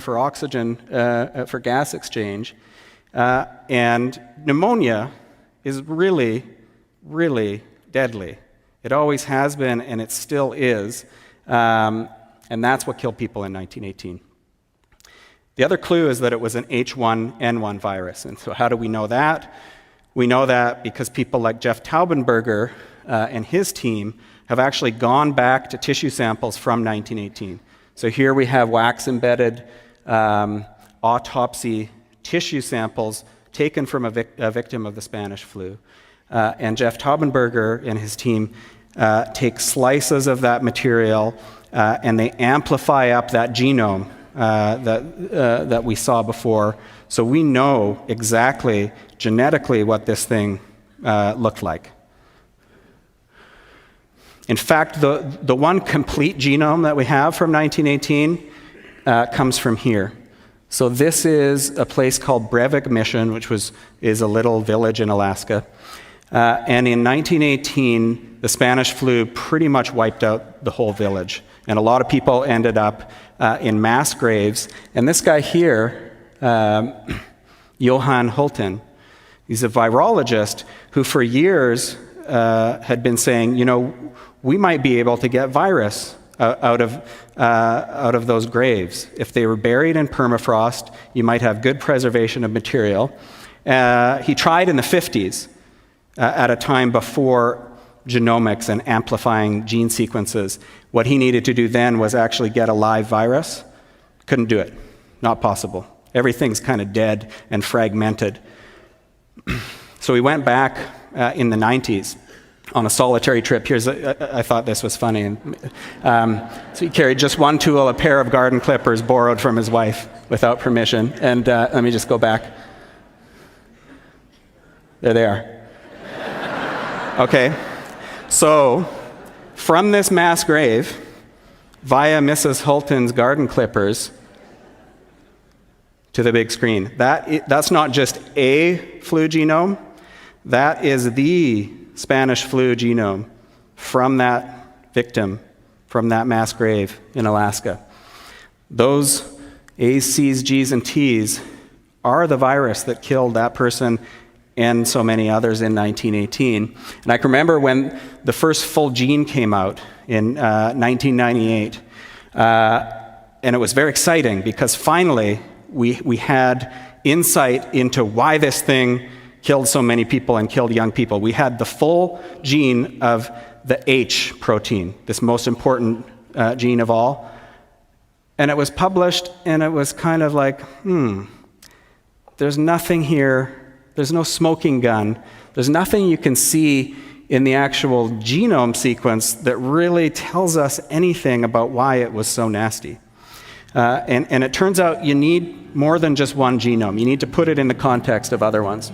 for oxygen, for gas exchange. And pneumonia is really, really deadly. It always has been, and it still is. And that's what killed people in 1918. The other clue is that it was an H1N1 virus. And so how do we know that? We know that because people like Jeff Taubenberger and his team have actually gone back to tissue samples from 1918. So here we have wax-embedded autopsy tissue samples taken from a victim of the Spanish flu. And Jeff Taubenberger and his team take slices of that material and they amplify up that genome that we saw before. So we know exactly genetically what this thing looked like. In fact, the one complete genome that we have from 1918 comes from here. So this is a place called Brevik Mission, which is a little village in Alaska. And in 1918, the Spanish flu pretty much wiped out the whole village. And a lot of people ended up in mass graves. And this guy here, Johan Hultin, he's a virologist who for years had been saying, you know, we might be able to get virus out of those graves. If they were buried in permafrost, you might have good preservation of material. He tried in the 50s, at a time before genomics and amplifying gene sequences. What he needed to do then was actually get a live virus. Couldn't do it. Not possible. Everything's kind of dead and fragmented. So he went back in the 90s on a solitary trip. I thought this was funny. So he carried just one tool, a pair of garden clippers borrowed from his wife without permission. And let me just go back. There they are. Okay. So from this mass grave, via Mrs. Hultin's garden clippers, to the big screen. That's not just a flu genome. That is the Spanish flu genome from that victim, from that mass grave in Alaska. Those A's, C's, G's, and T's are the virus that killed that person and so many others in 1918. And I can remember when the first full gene came out in 1998. And it was very exciting because finally we had insight into why this thing killed so many people and killed young people. We had the full gene of the H protein, this most important gene of all. And it was published, and it was kind of like, there's nothing here. There's no smoking gun. There's nothing you can see in the actual genome sequence that really tells us anything about why it was so nasty. And it turns out you need more than just one genome. You need to put it in the context of other ones.